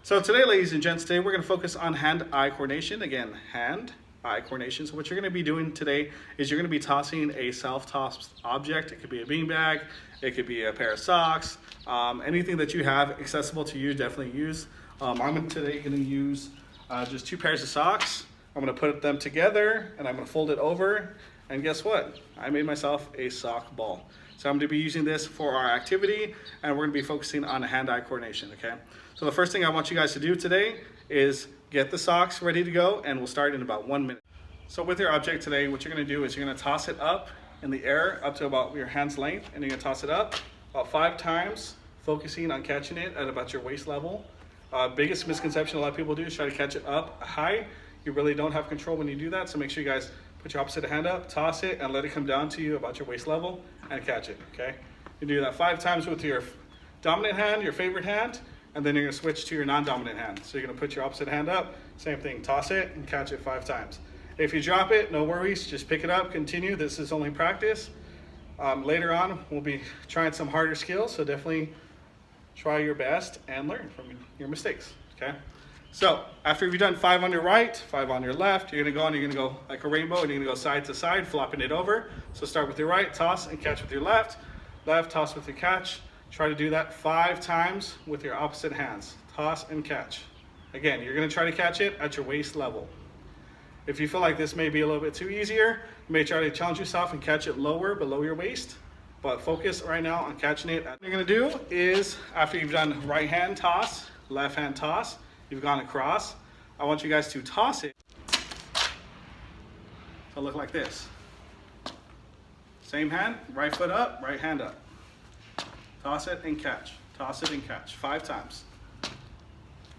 So today, ladies and gents, today we're going to focus on hand-eye coordination. Again, hand-eye coordination. So what you're going to be doing today is you're going to be tossing a self-tossed object. It could be a beanbag, it could be a pair of socks, anything that you have accessible to you, definitely use. I'm today going to use just 2 pairs of socks. I'm going to put them together and I'm going to fold it over. And guess what? I made myself a sock ball. So I'm going to be using this for our activity, and we're going to be focusing on hand-eye coordination, okay? So the first thing I want you guys to do today is get the socks ready to go, and we'll start in about 1 minute. So with your object today, what you're going to do is you're going to toss it up in the air up to about your hand's length, and you're going to toss it up about 5 times, focusing on catching it at about your waist level. Biggest misconception a lot of people do is try to catch it up high. You really don't have control when you do that, so make sure you guys put your opposite hand up, toss it, and let it come down to you about your waist level, and catch it, okay? You do that 5 times with your dominant hand, your favorite hand, and then you're gonna switch to your non-dominant hand. So you're gonna put your opposite hand up, same thing, toss it, and catch it 5 times. If you drop it, no worries, just pick it up, continue. This is only practice. Later on, we'll be trying some harder skills, so definitely try your best and learn from your mistakes, okay? So after you've done 5 on your right, 5 on your left, you're gonna go like a rainbow, and you're gonna go side to side, flopping it over. So start with your right, toss and catch with your left, toss with your catch. Try to do that 5 times with your opposite hands. Toss and catch. Again, you're gonna try to catch it at your waist level. If you feel like this may be a little bit too easier, you may try to challenge yourself and catch it lower, below your waist. But focus right now on catching it. What you're gonna do is, after you've done right hand toss, left hand toss, you've gone across, I want you guys to toss it to look like this. Same hand, right foot up, right hand up. Toss it and catch. Toss it and catch 5 times.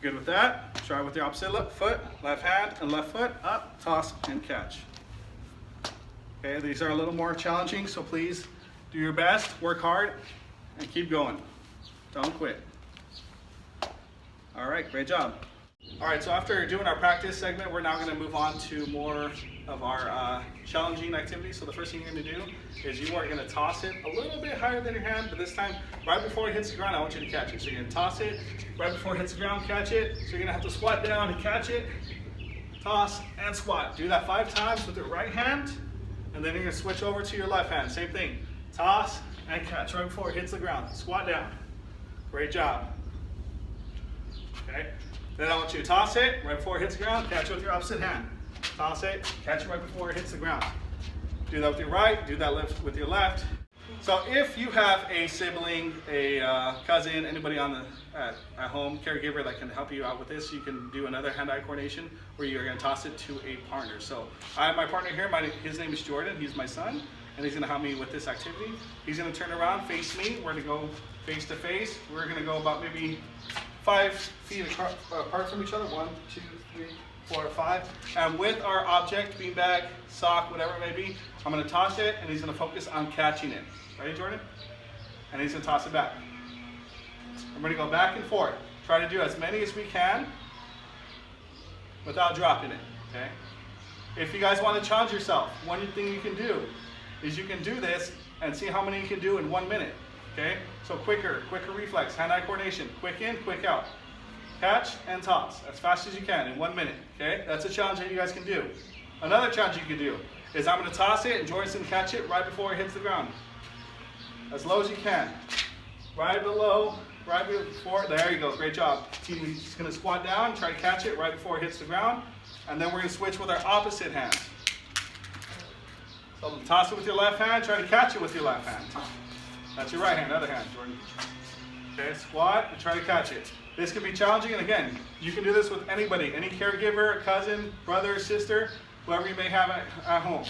Good with that? Try with the opposite foot, left hand and left foot, up, toss and catch. Okay, these are a little more challenging, so please do your best, work hard, and keep going. Don't quit. All right, great job. All right, so after doing our practice segment, we're now gonna move on to more of our challenging activities. So the first thing you're gonna do is you are gonna toss it a little bit higher than your hand, but this time, right before it hits the ground, I want you to catch it. So you're gonna toss it, right before it hits the ground, catch it. So you're gonna have to squat down and catch it, toss and squat. Do that 5 times with your right hand, and then you're gonna switch over to your left hand. Same thing, toss and catch right before it hits the ground. Squat down. Great job. Okay. Then I want you to toss it right before it hits the ground, catch it with your opposite hand. Toss it, catch it right before it hits the ground. Do that with your right, do that with your left. So if you have a sibling, a cousin, anybody at home, caregiver that can help you out with this, you can do another hand-eye coordination where you're gonna toss it to a partner. So I have my partner here, his name is Jordan, he's my son, and he's gonna help me with this activity. He's gonna turn around, face me, we're gonna go face to face. We're gonna go about maybe 5 feet apart from each other. 1, 2, 3, 4, 5. And with our object, beanbag, sock, whatever it may be, I'm gonna toss it and he's gonna focus on catching it. Ready, Jordan? And he's gonna toss it back. I'm gonna go back and forth. Try to do as many as we can without dropping it, okay? If you guys wanna challenge yourself, one thing you can do is you can do this and see how many you can do in 1 minute. Okay, so quicker reflex, hand-eye coordination, quick in, quick out. Catch and toss as fast as you can in 1 minute, okay? That's a challenge that you guys can do. Another challenge you can do is I'm gonna toss it and Jordan's gonna catch it right before it hits the ground. As low as you can. Right before, there you go, great job. He's gonna squat down, try to catch it right before it hits the ground, and then we're gonna switch with our opposite hand. So toss it with your left hand, try to catch it with your left hand. That's your right hand, other hand, Jordan. Okay, squat and try to catch it. This can be challenging, and again, you can do this with anybody, any caregiver, cousin, brother, sister, whoever you may have at home.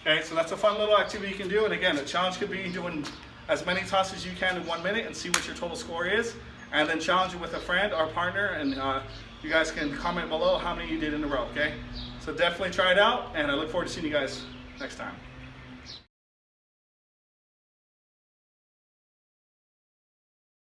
Okay, so that's a fun little activity you can do, and again, the challenge could be doing as many tosses as you can in 1 minute and see what your total score is, and then challenge it with a friend or partner, and you guys can comment below how many you did in a row, okay? So definitely try it out, and I look forward to seeing you guys next time.